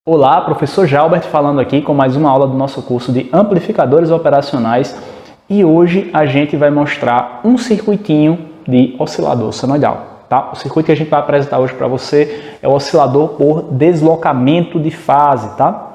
Olá, professor Jalbert falando aqui com mais uma aula do nosso curso de amplificadores operacionais e hoje a gente vai mostrar um circuitinho de oscilador senoidal. Tá? O circuito que a gente vai apresentar hoje para você é o oscilador por deslocamento de fase. Tá?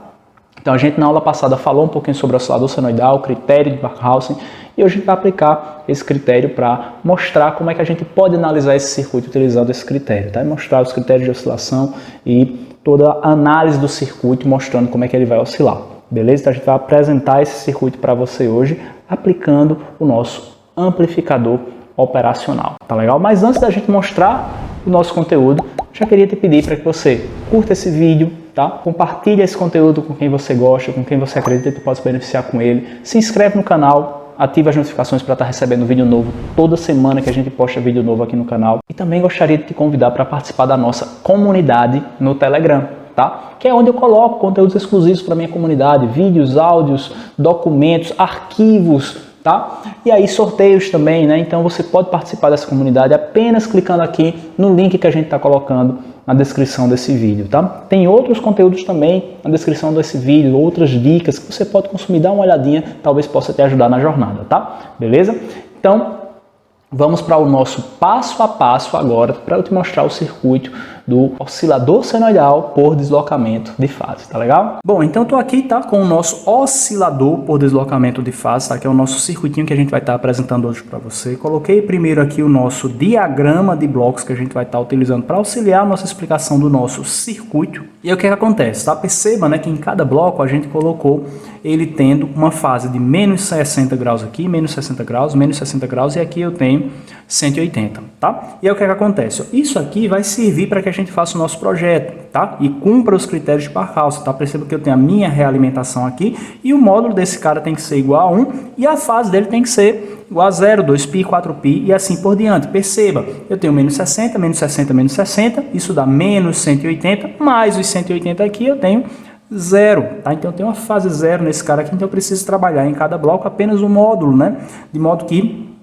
Então a gente na aula passada falou um pouquinho sobre o oscilador senoidal, o critério de Barkhausen, e hoje a gente vai aplicar esse critério para mostrar como é que a gente pode analisar esse circuito utilizando esse critério. Tá? E mostrar os critérios de oscilação e toda a análise do circuito mostrando como é que ele vai oscilar, beleza? Então a gente vai apresentar esse circuito para você hoje aplicando o nosso amplificador operacional, tá legal? Mas antes da gente mostrar o nosso conteúdo, já queria te pedir para que você curta esse vídeo, tá? Compartilhe esse conteúdo com quem você gosta, com quem você acredita que pode se beneficiar com ele, se inscreve no canal, ativa as notificações para estar recebendo vídeo novo toda semana que a gente posta vídeo novo aqui no canal. E também gostaria de te convidar para participar da nossa comunidade no Telegram, tá? Que é onde eu coloco conteúdos exclusivos para minha comunidade, vídeos, áudios, documentos, arquivos, tá? E aí sorteios também, né? Então você pode participar dessa comunidade apenas clicando aqui no link que a gente está colocando na descrição desse vídeo, tá? Tem outros conteúdos também na descrição desse vídeo, outras dicas que você pode consumir, dá uma olhadinha, talvez possa te ajudar na jornada, tá? Beleza? Então, vamos para o nosso passo a passo agora para eu te mostrar o circuito do oscilador senoidal por deslocamento de fase, tá legal? Bom, então eu tô aqui, tá, com o nosso oscilador por deslocamento de fase, tá, que é o nosso circuitinho que a gente vai estar apresentando hoje para você. Coloquei primeiro aqui o nosso diagrama de blocos que a gente vai estar utilizando para auxiliar a nossa explicação do nosso circuito. E aí o que acontece, tá? Perceba, né, que em cada bloco a gente colocou ele tendo uma fase de menos 60 graus aqui, menos 60 graus, e aqui eu tenho 180, tá? E aí o que acontece? Isso aqui vai servir para que a gente faça o nosso projeto, tá? E cumpra os critérios de Barkhausen, tá? Perceba que eu tenho a minha realimentação aqui e o módulo desse cara tem que ser igual a 1 e a fase dele tem que ser igual a 0, 2π, 4π e assim por diante. Perceba, eu tenho menos 60, menos 60, menos 60, isso dá menos 180, mais os 180 aqui eu tenho 0, tá? Então eu tenho uma fase 0 nesse cara aqui, então eu preciso trabalhar em cada bloco apenas um módulo, né? De modo que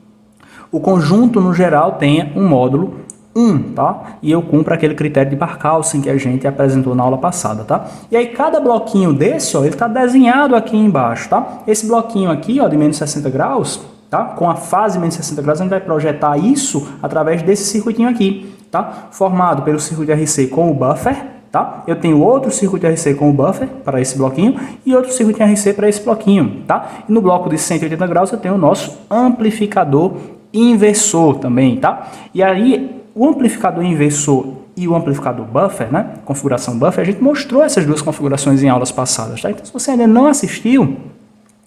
o conjunto no geral tenha um módulo 1, tá? E eu cumpro aquele critério de Barkhausen que a gente apresentou na aula passada, tá? E aí cada bloquinho desse, ó, ele tá desenhado aqui embaixo, tá? Esse bloquinho aqui, ó, de menos 60 graus, tá? Com a fase menos 60 graus, a gente vai projetar isso através desse circuitinho aqui, tá? Formado pelo circuito RC com o buffer, tá? Eu tenho outro circuito RC com o buffer para esse bloquinho e outro circuito RC para esse bloquinho, tá? E no bloco de 180 graus eu tenho o nosso amplificador inversor também, tá? E aí o amplificador inversor e o amplificador buffer, né? Configuração buffer, a gente mostrou essas duas configurações em aulas passadas, tá? Então se você ainda não assistiu,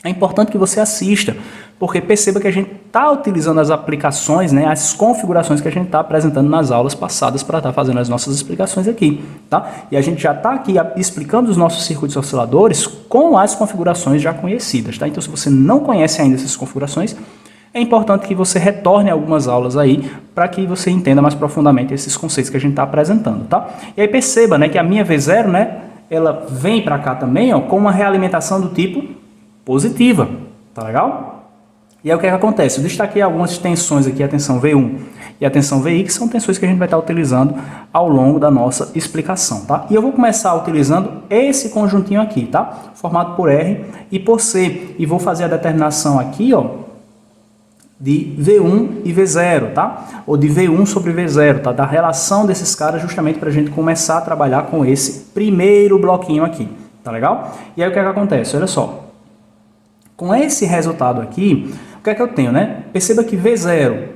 é importante que você assista, porque perceba que a gente está utilizando as aplicações, né, as configurações que a gente está apresentando nas aulas passadas para estar fazendo as nossas explicações aqui, tá? E a gente já está aqui explicando os nossos circuitos osciladores com as configurações já conhecidas, tá? Então se você não conhece ainda essas configurações, é importante que você retorne algumas aulas aí para que você entenda mais profundamente esses conceitos que a gente está apresentando, tá? E aí perceba, né, que a minha V0, né, ela vem para cá também, ó, com uma realimentação do tipo positiva, tá legal? E aí o que acontece? Eu destaquei algumas tensões aqui, a tensão V1 e a tensão VI, que são tensões que a gente vai estar utilizando ao longo da nossa explicação, tá? E eu vou começar utilizando esse conjuntinho aqui, tá? Formado por R e por C, e vou fazer a determinação aqui, ó, de V1 e V0, tá? Ou de V1 sobre V0, tá? Da relação desses caras justamente para a gente começar a trabalhar com esse primeiro bloquinho aqui, tá legal? E aí o que acontece? Olha só. Com esse resultado aqui, o que é que eu tenho, né? Perceba que V0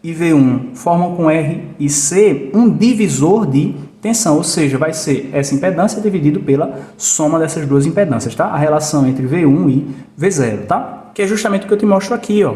e V1 formam com R e C um divisor de tensão, ou seja, vai ser essa impedância dividido pela soma dessas duas impedâncias, tá? A relação entre V1 e V0, tá? Que é justamente o que eu te mostro aqui, ó.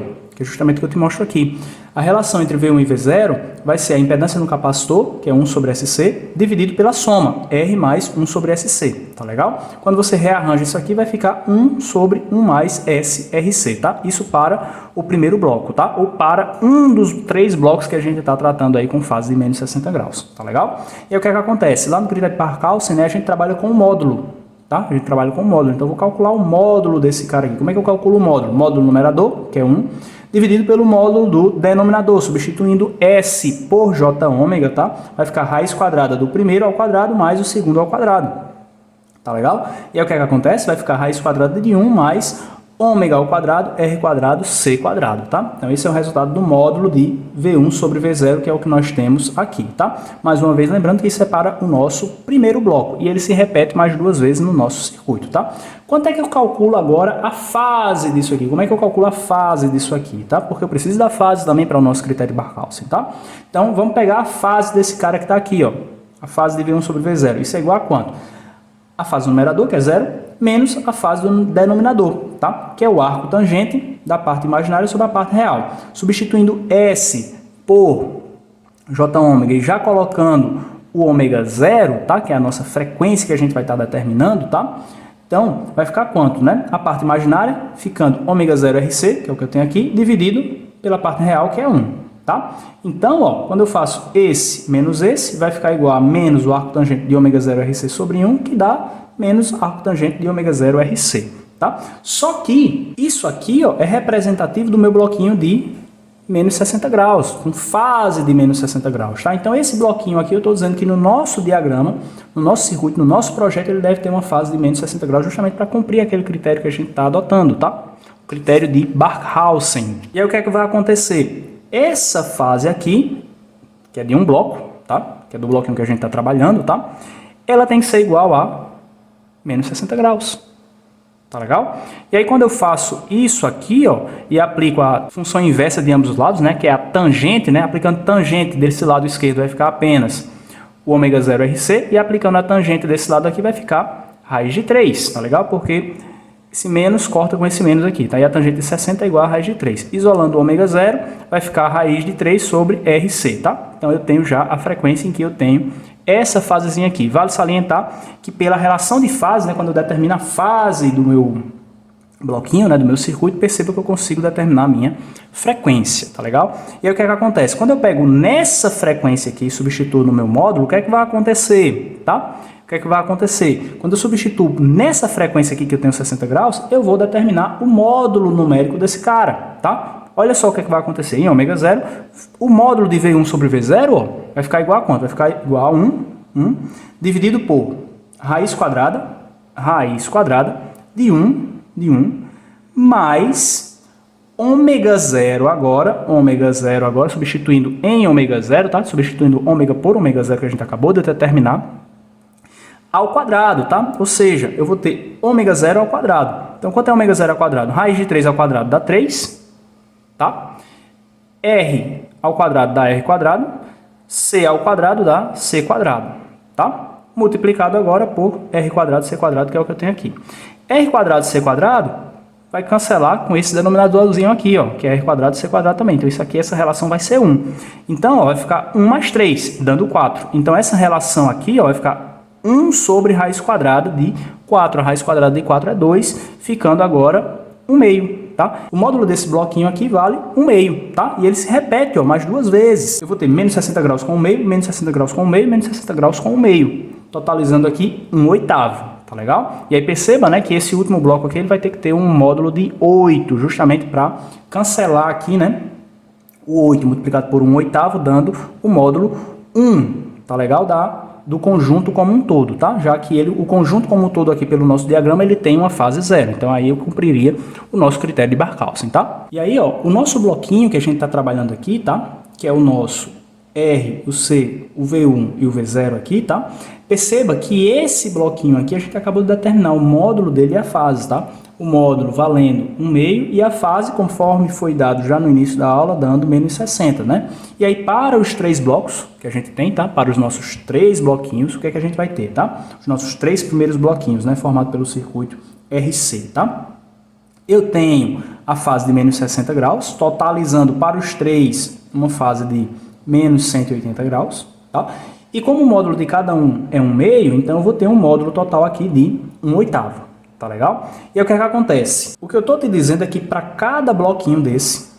A relação entre V1 e V0 vai ser a impedância no capacitor, que é 1 sobre SC, dividido pela soma, R mais 1 sobre SC, tá legal? Quando você rearranja isso aqui, vai ficar 1 sobre 1 mais SRC, tá? Isso para o primeiro bloco, tá? Ou para um dos 3 blocos que a gente está tratando aí com fase de menos 60 graus, tá legal? E aí o que acontece? Lá no critério de Barkhausen, né, a gente trabalha com o módulo, tá? A gente trabalha com o módulo, então eu vou calcular o módulo desse cara aqui. Como é que eu calculo o módulo? Módulo numerador, que é 1, dividido pelo módulo do denominador, substituindo S por J ômega, tá? Vai ficar raiz quadrada do primeiro ao quadrado mais o segundo ao quadrado. Tá legal? E aí o que é que acontece? Vai ficar raiz quadrada de 1 mais ômega ao quadrado, r quadrado, c quadrado, tá? Então esse é o resultado do módulo de V1 sobre V0, que é o que nós temos aqui, tá? Mais uma vez, lembrando que isso é para o nosso primeiro bloco, e ele se repete mais 2 vezes no nosso circuito, tá? Quanto é que eu calculo agora a fase disso aqui? Como é que eu calculo a fase disso aqui, tá? Porque eu preciso da fase também para o nosso critério de Barkhausen, tá? Então vamos pegar a fase desse cara que está aqui, ó. A fase de V1 sobre V0. Isso é igual a quanto? A fase do numerador, que é 0, menos a fase do denominador, tá? Que é o arco tangente da parte imaginária sobre a parte real. Substituindo S por J ômega e já colocando o ômega 0, tá? Que é a nossa frequência que a gente vai estar determinando, tá? Então, vai ficar quanto, né? A parte imaginária ficando ômega 0 RC, que é o que eu tenho aqui, dividido pela parte real, que é 1, tá? Então, ó, quando eu faço esse menos esse, vai ficar igual a menos o arco tangente de ômega 0 RC sobre 1, que dá menos arco tangente de ômega 0 RC, tá? Só que isso aqui, ó, é representativo do meu bloquinho de menos 60 graus, com fase de menos 60 graus, tá? Então esse bloquinho aqui eu estou dizendo que no nosso diagrama, no nosso circuito, no nosso projeto, ele deve ter uma fase de menos 60 graus justamente para cumprir aquele critério que a gente está adotando, tá? O critério de Barkhausen. E aí o que é que vai acontecer? Essa fase aqui, que é de um bloco, tá? Que é do bloquinho que a gente está trabalhando, tá? Ela tem que ser igual a menos 60 graus. Tá legal? E aí quando eu faço isso aqui, ó, e aplico a função inversa de ambos os lados, né, que é a tangente, né, aplicando tangente desse lado esquerdo vai ficar apenas o ômega 0 RC, e aplicando a tangente desse lado aqui vai ficar raiz de 3, tá legal? Porque esse menos corta com esse menos aqui, tá? E a tangente de 60 é igual a raiz de 3. Isolando o ômega 0, vai ficar a raiz de 3 sobre RC, tá? Então eu tenho já a frequência em que eu tenho essa fasezinha aqui. Vale salientar que pela relação de fase, né, quando eu determino a fase do meu bloquinho, né, do meu circuito, perceba que eu consigo determinar a minha frequência, tá legal? E aí o que é que acontece? Quando eu pego nessa frequência aqui e substituo no meu módulo, o que é que vai acontecer, tá? O que é que vai acontecer? Quando eu substituo nessa frequência aqui que eu tenho 60 graus, eu vou determinar o módulo numérico desse cara, tá? Olha só o que é que vai acontecer em ômega 0. O módulo de V1 sobre V0, ó, vai ficar igual a quanto? Vai ficar igual a 1 dividido por raiz quadrada de 1 mais ômega 0 agora, substituindo em ômega 0, tá? Substituindo ômega por ômega 0 que a gente acabou de determinar, ao quadrado, tá? Ou seja, eu vou ter ômega 0 ao quadrado. Então, quanto é ômega 0 ao quadrado? Raiz de 3 ao quadrado dá 3, tá? R ao quadrado dá R quadrado, C ao quadrado dá C quadrado, tá? Multiplicado agora por R quadrado, C quadrado, que é o que eu tenho aqui. R quadrado, C quadrado vai cancelar com esse denominadorzinho aqui, ó, que é R quadrado, C quadrado também. Então, isso aqui, essa relação vai ser 1. Então, ó, vai ficar 1 mais 3, dando 4. Então, essa relação aqui, ó, vai ficar 1 sobre raiz quadrada de 4. A raiz quadrada de 4 é 2, ficando agora 1 meio. Tá? O módulo desse bloquinho aqui vale 1 meio, tá? E ele se repete, ó, mais 2 vezes. Eu vou ter menos 60 graus com 1 meio, menos 60 graus com 1 meio, menos 60 graus com 1 meio. Totalizando aqui 1/8, tá legal? E aí perceba, né, que esse último bloco aqui ele vai ter que ter um módulo de 8, justamente para cancelar aqui, né, o 8 multiplicado por 1/8, dando o módulo 1, tá legal? Do conjunto como um todo, tá? Já que o conjunto como um todo aqui pelo nosso diagrama, ele tem uma fase 0. Então aí eu cumpriria o nosso critério de Barkhausen, tá? E aí, ó, o nosso bloquinho que a gente está trabalhando aqui, tá? Que é o nosso R, o C, o V1 e o V0 aqui, tá? Perceba que esse bloquinho aqui a gente acabou de determinar o módulo dele e a fase, tá? O módulo valendo 1 meio e a fase, conforme foi dado já no início da aula, dando menos 60, né? E aí, para os 3 blocos que a gente tem, tá? Para os nossos 3 bloquinhos, o que é que a gente vai ter, tá? Os nossos 3 primeiros bloquinhos, né? Formados pelo circuito RC, tá? Eu tenho a fase de menos 60 graus, totalizando para os 3 uma fase de menos 180 graus, tá? E como o módulo de cada um é 1 meio, então eu vou ter um módulo total aqui de 1/8. Tá legal? E aí o que é que acontece? O que eu estou te dizendo é que para cada bloquinho desse,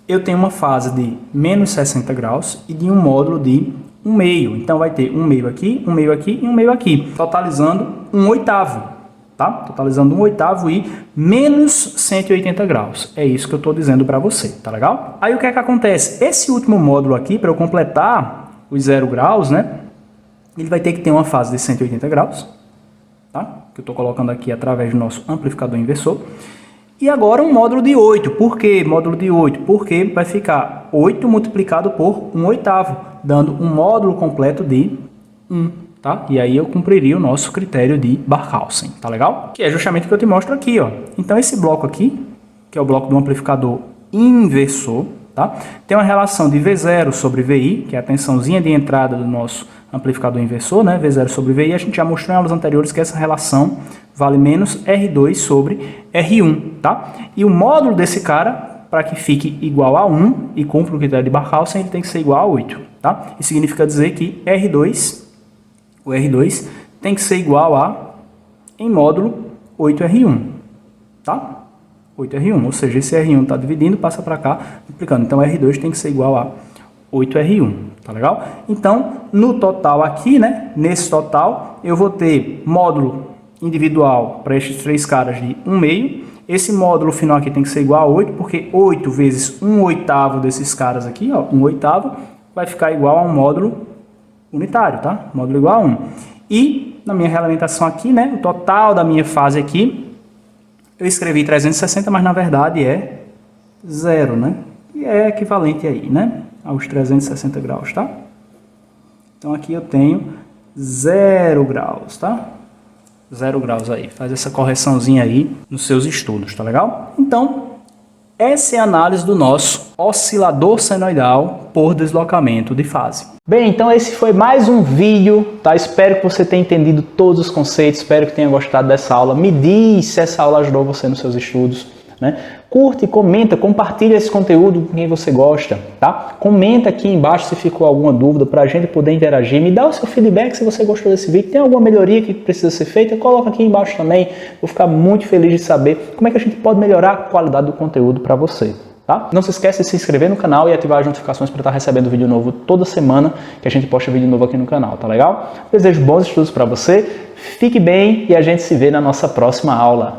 eu tenho uma fase de menos 60 graus e de um módulo de 1 meio. Então vai ter 1 meio aqui, 1 meio aqui e 1 meio aqui, totalizando 1/8, tá? Totalizando 1/8 e menos 180 graus. É isso que eu estou dizendo para você, tá legal? Aí o que é que acontece? Esse último módulo aqui, para eu completar os 0 graus, né? ele vai ter que ter uma fase de 180 graus, tá? Que eu estou colocando aqui através do nosso amplificador inversor. E agora um módulo de 8. Por que módulo de 8? Porque vai ficar 8 multiplicado por 1/8, dando um módulo completo de 1. Tá? E aí eu cumpriria o nosso critério de Barkhausen, tá legal? Que é justamente o que eu te mostro aqui, ó. Então esse bloco aqui, que é o bloco do amplificador inversor, tá? Tem uma relação de V0 sobre VI, que é a tensãozinha de entrada do nosso amplificador inversor, né? V0 sobre VI, a gente já mostrou em aulas anteriores que essa relação vale menos R2 sobre R1, tá? E o módulo desse cara, para que fique igual a 1 e cumpra o critério de Barkhausen, ele tem que ser igual a 8, tá? Isso significa dizer que o R2 tem que ser igual a, em módulo, 8R1, tá? 8R1, ou seja, esse R1 está dividindo, passa para cá, multiplicando. Então, R2 tem que ser igual a 8R1, tá legal? Então, no total aqui, né, nesse total, eu vou ter módulo individual para estes três caras de 1/2. Esse módulo final aqui tem que ser igual a 8, porque 8 vezes 1/8 desses caras aqui, ó, 1/8, vai ficar igual a um módulo unitário, tá? Módulo igual a 1. E, na minha realimentação aqui, né, o total da minha fase aqui, eu escrevi 360, mas na verdade é 0, né? E é equivalente aí, né, aos 360 graus, tá? Então aqui eu tenho 0 graus, tá? 0 graus aí. Faz essa correçãozinha aí nos seus estudos, tá legal? Então, essa é a análise do nosso oscilador senoidal por deslocamento de fase. Bem, então esse foi mais um vídeo, tá? Espero que você tenha entendido todos os conceitos, espero que tenha gostado dessa aula. Me diz se essa aula ajudou você nos seus estudos, né? Curte, comenta, compartilha esse conteúdo com quem você gosta, tá? Comenta aqui embaixo se ficou alguma dúvida para a gente poder interagir. Me dá o seu feedback se você gostou desse vídeo. Tem alguma melhoria que precisa ser feita? Coloca aqui embaixo também. Vou ficar muito feliz de saber como é que a gente pode melhorar a qualidade do conteúdo para você. Tá? Não se esqueça de se inscrever no canal e ativar as notificações para estar recebendo vídeo novo toda semana que a gente posta vídeo novo aqui no canal, tá legal? Desejo bons estudos para você, fique bem e a gente se vê na nossa próxima aula.